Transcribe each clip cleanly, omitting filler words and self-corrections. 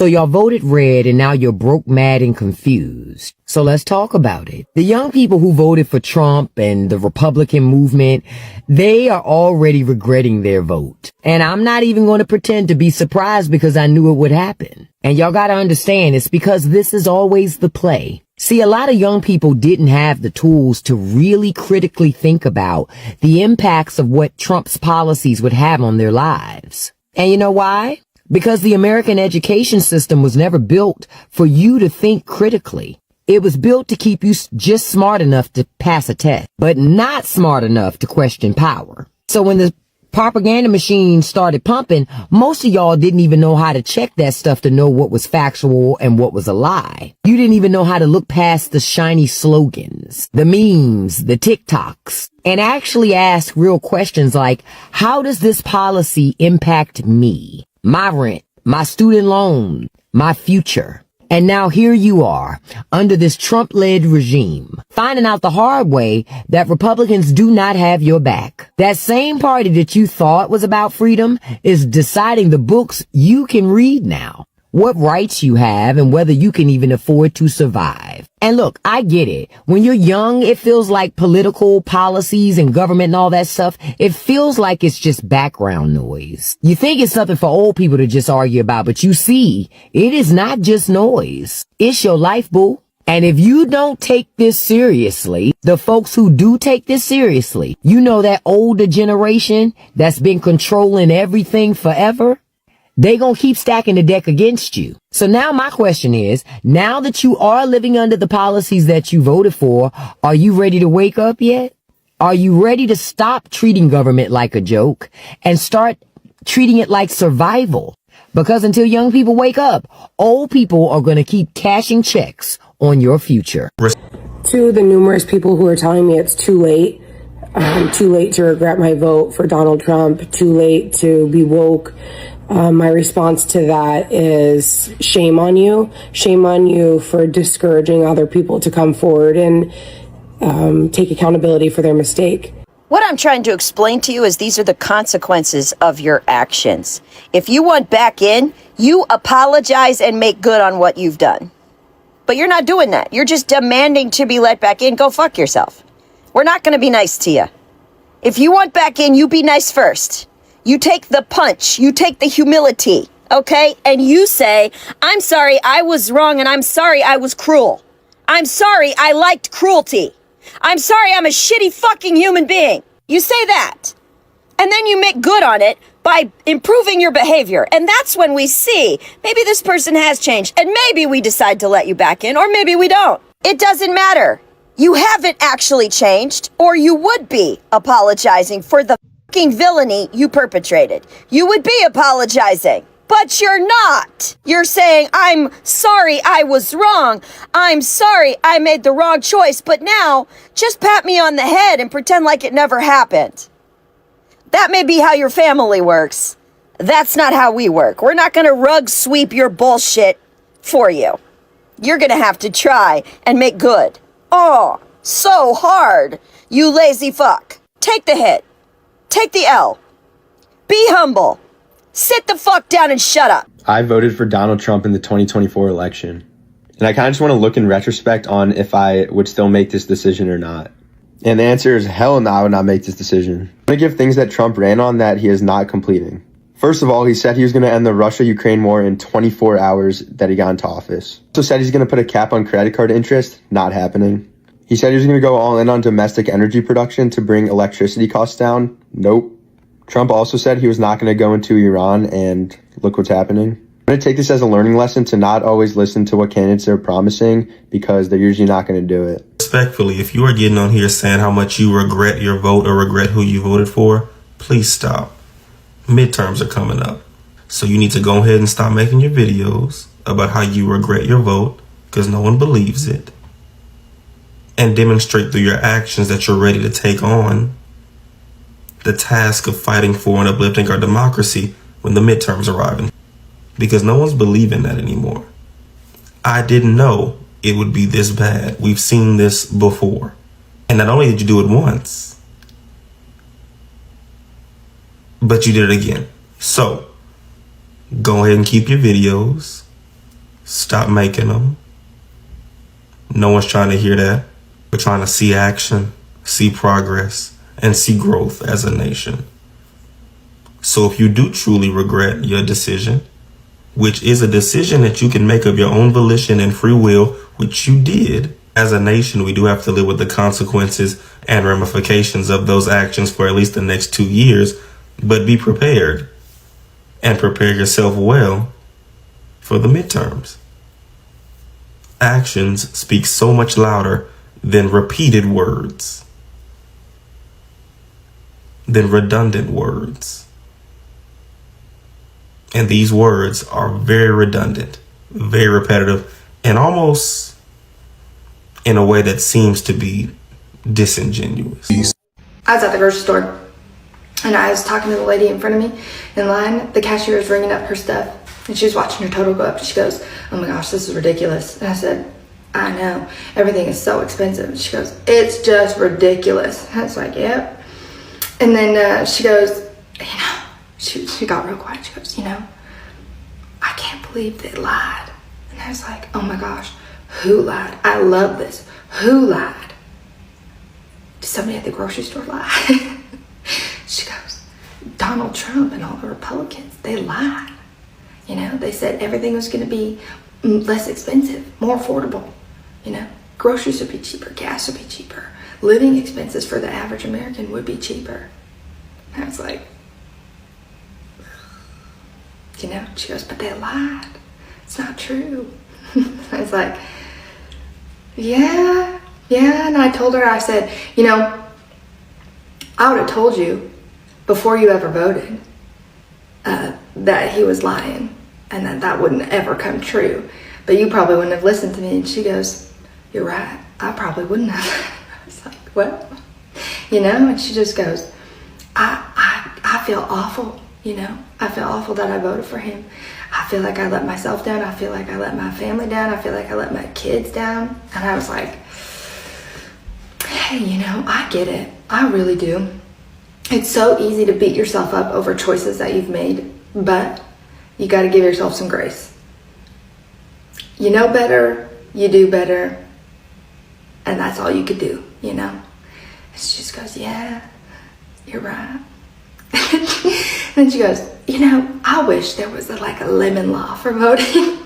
So y'all voted red and now you're broke, mad, and confused. So let's talk about it. The young people who voted for Trump and the Republican movement, they are already regretting their vote. And I'm not even going to pretend to be surprised because I knew it would happen. And y'all gotta understand, it's because this is always the play. See, a lot of young people didn't have the tools to really critically think about the impacts of what Trump's policies would have on their lives. And you know why? Because the American education system was never built for you to think critically. It was built to keep you just smart enough to pass a test, but not smart enough to question power. So when the propaganda machine started pumping, most of y'all didn't even know how to check that stuff to know what was factual and what was a lie. You didn't even know how to look past the shiny slogans, the memes, the TikToks, and actually ask real questions like, how does this policy impact me, my rent, my student loan, my future? And now here you are, under this Trump-led regime, finding out the hard way that Republicans do not have your back. That same party that you thought was about freedom is deciding the books you can read now, what rights you have, and whether you can even afford to survive. And look, I get it. When you're young, it feels like political policies and government and all that stuff, it feels like it's just background noise. You think it's something for old people to just argue about, but you see, it is not just noise. It's your life, boo. And if you don't take this seriously, the folks who do take this seriously, you know that older generation that's been controlling everything forever, they gonna keep stacking the deck against you. So now my question is, now that you are living under the policies that you voted for, are you ready to wake up yet? Are you ready to stop treating government like a joke and start treating it like survival? Because until young people wake up, old people are gonna keep cashing checks on your future. To the numerous people who are telling me it's too late to regret my vote for Donald Trump, too late to be woke, my response to that is shame on you. Shame on you for discouraging other people to come forward and take accountability for their mistake. What I'm trying to explain to you is these are the consequences of your actions. If you want back in, you apologize and make good on what you've done. But you're not doing that. You're just demanding to be let back in. Go fuck yourself. We're not going to be nice to you. If you want back in, you be nice first. You take the punch, you take the humility, okay? And you say, I'm sorry I was wrong and I'm sorry I was cruel. I'm sorry I liked cruelty. I'm sorry I'm a shitty fucking human being. You say that. And then you make good on it by improving your behavior. And that's when we see, maybe this person has changed and maybe we decide to let you back in or maybe we don't. It doesn't matter. You haven't actually changed or you would be apologizing for the villainy you perpetrated. You would be apologizing, but you're not. You're saying, I'm sorry I was wrong. I'm sorry I made the wrong choice, but now just pat me on the head and pretend like it never happened. That may be how your family works. That's not how we work. We're not going to rug sweep your bullshit for you. You're going to have to try and make good. Oh, so hard, you lazy fuck. Take the hit. Take the L. Be humble. Sit the fuck down and shut up. I voted for Donald Trump in the 2024 election. And I kind of just want to look in retrospect on if I would still make this decision or not. And the answer is hell no, I would not make this decision. I'm going to give things that Trump ran on that he is not completing. First of all, he said he was going to end the Russia-Ukraine war in 24 hours that he got into office. He also said he's going to put a cap on credit card interest. Not happening. He said he was going to go all in on domestic energy production to bring electricity costs down. Nope. Trump also said he was not going to go into Iran, and look what's happening. I'm going to take this as a learning lesson to not always listen to what candidates are promising because they're usually not going to do it. Respectfully, if you are getting on here saying how much you regret your vote or regret who you voted for, please stop. Midterms are coming up. So you need to go ahead and stop making your videos about how you regret your vote because no one believes it. And demonstrate through your actions that you're ready to take on the task of fighting for and uplifting our democracy when the midterms arrive. Because no one's believing that anymore. I didn't know it would be this bad. We've seen this before. And not only did you do it once, but you did it again. So go ahead and keep your videos Stop making them. No one's trying to hear that. We're trying to see action, see progress, and see growth as a nation. So if you do truly regret your decision, which is a decision that you can make of your own volition and free will, which you did, as a nation, we do have to live with the consequences and ramifications of those actions for at least the next 2 years, but be prepared and prepare yourself well for the midterms. Actions speak so much louder than repeated words, than redundant words. And these words are very redundant, very repetitive, and almost in a way that seems to be disingenuous. I was at the grocery store and I was talking to the lady in front of me in line. The cashier was ringing up her stuff and she was watching her total go up. She goes, "Oh my gosh, this is ridiculous." And I said, "I know, everything is so expensive." And she goes, "It's just ridiculous." And I was like, "Yep." And then she goes, she got real quiet. She goes, "I can't believe they lied." And I was like, "Oh my gosh, who lied? I love this. Who lied? Did somebody at the grocery store lie?" She goes, "Donald Trump and all the Republicans, they lied. They said everything was going to be less expensive, more affordable. Groceries would be cheaper, gas would be cheaper, living expenses for the average American would be cheaper." And I was like, she goes, "But they lied. It's not true." I was like, yeah. And I told her, I said, I would have told you before you ever voted that he was lying and that wouldn't ever come true. But you probably wouldn't have listened to me. And she goes, "You're right. I probably wouldn't have." I was like, "Well," and she just goes, I feel awful. I feel awful that I voted for him. I feel like I let myself down. I feel like I let my family down. I feel like I let my kids down." And I was like, "Hey, I get it. I really do. It's so easy to beat yourself up over choices that you've made, but you got to give yourself some grace. You know better, you do better, and that's all you could do, And she just goes, "Yeah, you're right." And she goes, "I wish there was a lemon law for voting."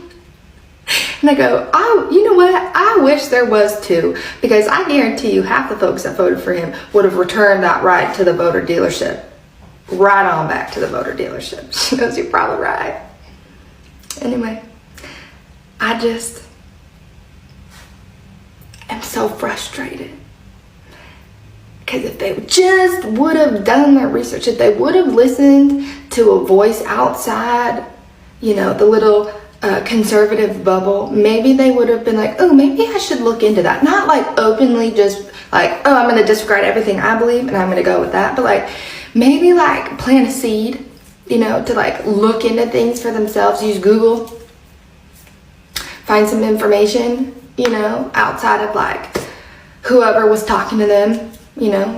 And I go, "Oh, you know what? I wish there was too, because I guarantee you half the folks that voted for him would have returned that right to the voter dealership. Right on back to the voter dealership." She goes, "You're probably right." Anyway, I just am so frustrated. Because if they just would have done their research, if they would have listened to a voice outside, the little conservative bubble, maybe they would have been like, "Oh, maybe I should look into that." Not openly just "Oh, I'm going to disregard everything I believe and I'm going to go with that." But maybe plant a seed, to look into things for themselves. Use Google. Find some information, outside of whoever was talking to them.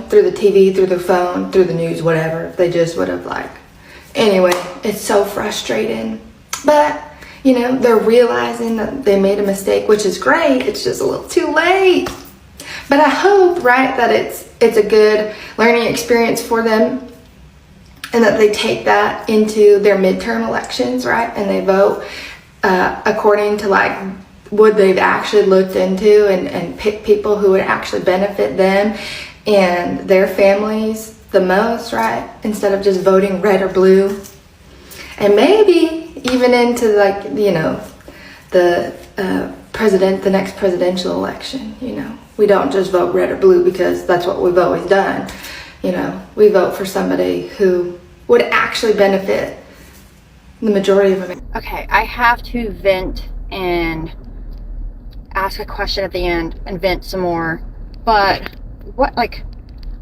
Through the TV, through the phone, through the news, whatever. If they just would have anyway, it's so frustrating. But, they're realizing that they made a mistake, which is great. It's just a little too late. But I hope, right, that it's a good learning experience for them and that they take that into their midterm elections, right? And they vote according to what they've actually looked into and pick people who would actually benefit them and their families the most, right? Instead of just voting red or blue. And maybe even into the next presidential election, We don't just vote red or blue because that's what we've always done. We vote for somebody who would actually benefit the majority of America. Okay, I have to vent and ask a question at the end and vent some more. But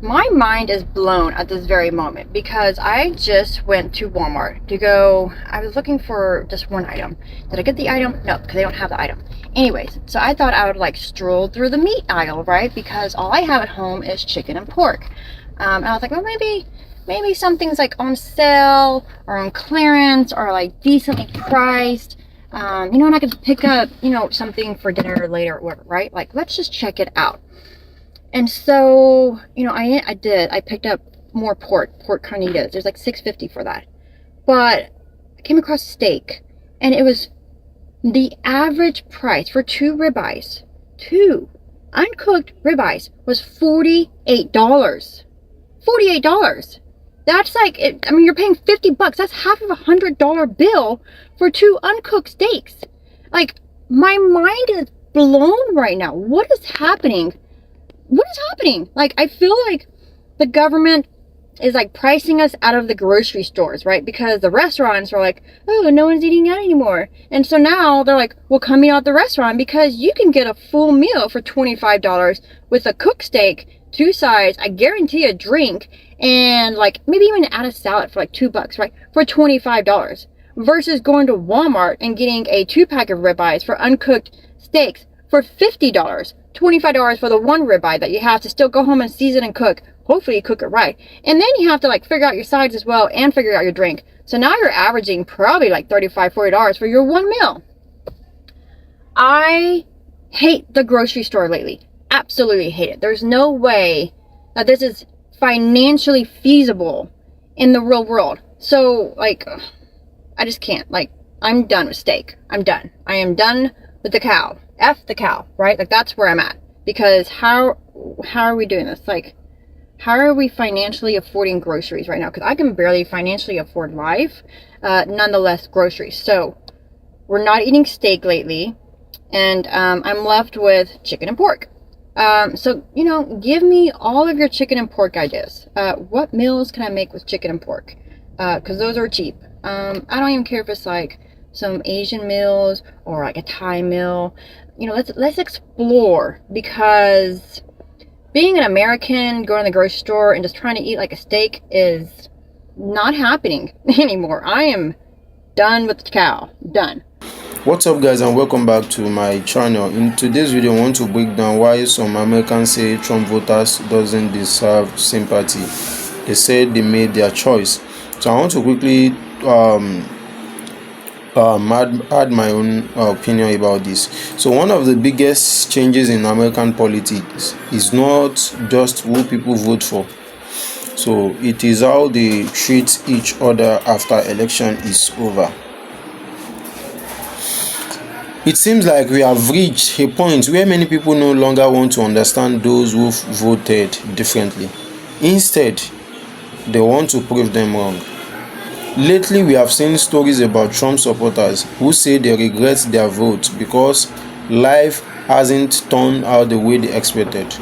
my mind is blown at this very moment because I just went to Walmart I was looking for just one item. Did I get the item? No, because they don't have the item. Anyways, so I thought I would stroll through the meat aisle, right? Because all I have at home is chicken and pork. And I was like, well, maybe something's on sale or on clearance or decently priced. and I could pick up, something for dinner later or whatever, right? Like, let's just check it out. And so, I picked up more pork carnitas. There's like $6.50 for that. But I came across steak, and it was the average price for two uncooked ribeyes was $48. $48. That's like, you're paying $50. That's half of $100 bill for two uncooked steaks. Like, my mind is blown right now. What is happening? Like, I feel like the government is like pricing us out of the grocery stores, right? Because the restaurants are like, oh, no one's eating out anymore. And so now they're like, well, come eat out the restaurant because you can get a full meal for $25 with a cooked steak, 2 sides, I guarantee a drink, and like maybe even add a salad for like $2, right? For $25 versus going to Walmart and getting a 2-pack of ribeyes for uncooked steaks for $50. $25 for the one ribeye that you have to still go home and season and cook. Hopefully you cook it right. And then you have to like figure out your sides as well and figure out your drink. So now you're averaging probably like $35, $40 for your one meal. I hate the grocery store lately. Absolutely hate it. There's no way that this is financially feasible in the real world. So like, I just can't. Like, I'm done with steak. I'm done. I am done with the cow. F the cow, right? Like, that's where I'm at. Because how are we doing this? Like, how are we financially affording groceries right now? Because I can barely financially afford life, nonetheless groceries. So we're not eating steak lately, and I'm left with chicken and pork. So give me all of your chicken and pork ideas. What meals can I make with chicken and pork? Because those are cheap. I don't even care if it's like some Asian meals or like a Thai meal. Let's explore, because being an American, going to the grocery store and just trying to eat like a steak is not happening anymore. I am done with the cow. Done. What's up, guys, and welcome back to my channel. In today's video, I want to break down why some Americans say Trump voters doesn't deserve sympathy. They said they made their choice. So I want to quickly add my own opinion about this. So one of the biggest changes in American politics is not just who people vote for. So it is how they treat each other after election is over. It seems like we have reached a point where many people no longer want to understand those who voted differently. Instead, they want to prove them wrong. Lately, we have seen stories about Trump supporters who say they regret their vote because life hasn't turned out the way they expected.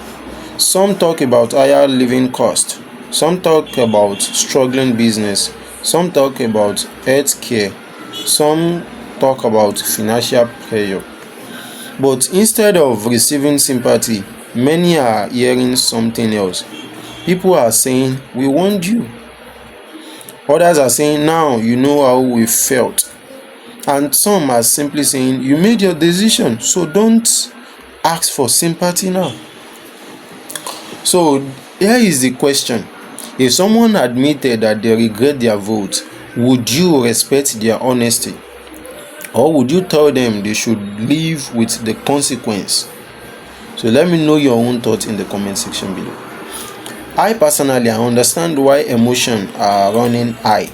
Some talk about higher living costs. Some talk about struggling business. Some talk about health care. Some talk about financial pressure. But instead of receiving sympathy, many are hearing something else. People are saying, "We warned you." Others are saying, "Now you know how we felt." And some are simply saying, "You made your decision, so don't ask for sympathy now." So here is the question. If someone admitted that they regret their vote, would you respect their honesty? Or would you tell them they should live with the consequence? So let me know your own thoughts in the comment section below. I personally understand why emotions are running high.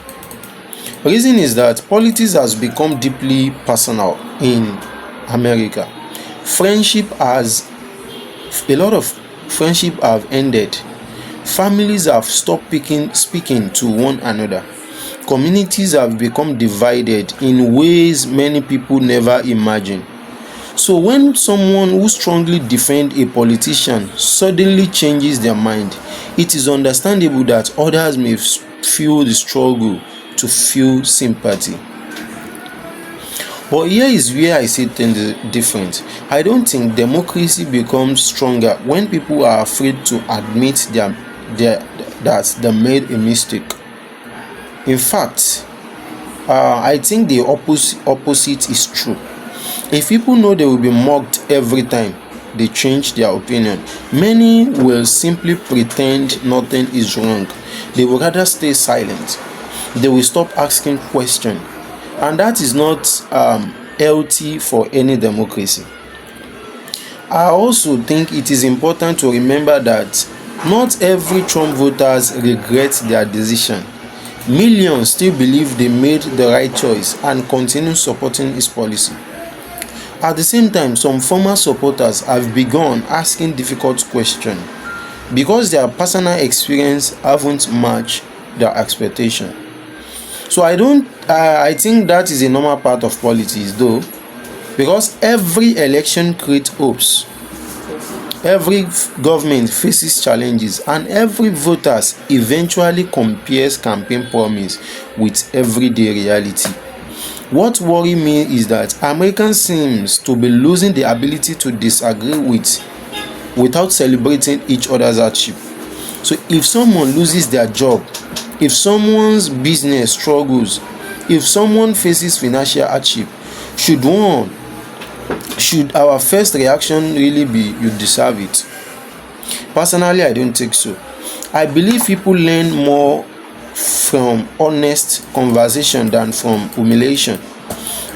The reason is that politics has become deeply personal in America. A lot of friendship have ended. Families have stopped speaking to one another. Communities have become divided in ways many people never imagined. So when someone who strongly defends a politician suddenly changes their mind, it is understandable that others may feel the struggle to feel sympathy. But here is where I see things different. I don't think democracy becomes stronger when people are afraid to admit that they made a mistake. In fact, I think the opposite is true. If people know they will be mocked every time they change their opinion, many will simply pretend nothing is wrong. They will rather stay silent. They will stop asking questions. And that is not healthy for any democracy. I also think it is important to remember that not every Trump voters regret their decision. Millions still believe they made the right choice and continue supporting his policy. At the same time, some former supporters have begun asking difficult questions because their personal experience haven't matched their expectation. So I think that is a normal part of politics though, because every election creates hopes. Every government faces challenges, and every voter eventually compares campaign promise with everyday reality. What worries me is that Americans seems to be losing the ability to disagree without celebrating each other's hardship. So if someone loses their job, if someone's business struggles, if someone faces financial hardship, should our first reaction really be you deserve it? Personally, I don't think so. I believe people learn more from honest conversation than from humiliation.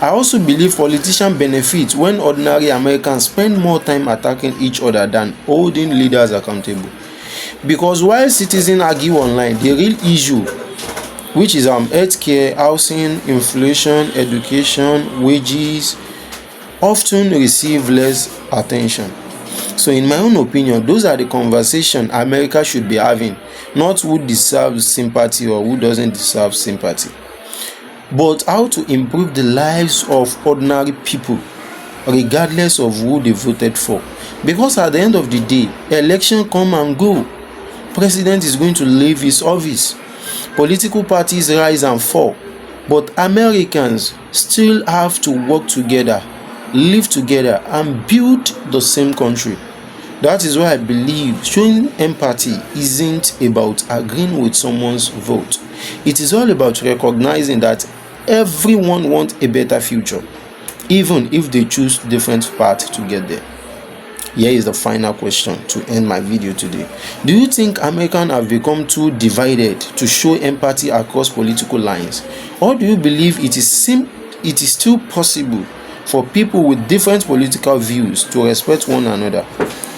I also believe politicians benefit when ordinary Americans spend more time attacking each other than holding leaders accountable. Because while citizens argue online, the real issue, which is healthcare, housing, inflation, education, wages, often receive less attention. So in my own opinion, those are the conversations America should be having, not who deserves sympathy or who doesn't deserve sympathy, but how to improve the lives of ordinary people regardless of who they voted for. Because at the end of the day, election come and go. President is going to leave his office. Political parties rise and fall. But Americans still have to work together, live together, and build the same country. That is why I believe showing empathy isn't about agreeing with someone's vote. It is all about recognizing that everyone wants a better future, even if they choose different paths to get there. Here is the final question to end my video today. Do you think Americans have become too divided to show empathy across political lines? Or do you believe it is still possible for people with different political views to respect one another?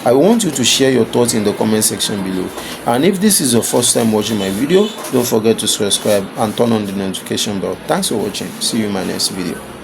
I want you to share your thoughts in the comment section below. And if this is your first time watching my video, don't forget to subscribe and turn on the notification bell. Thanks for watching. See you in my next video.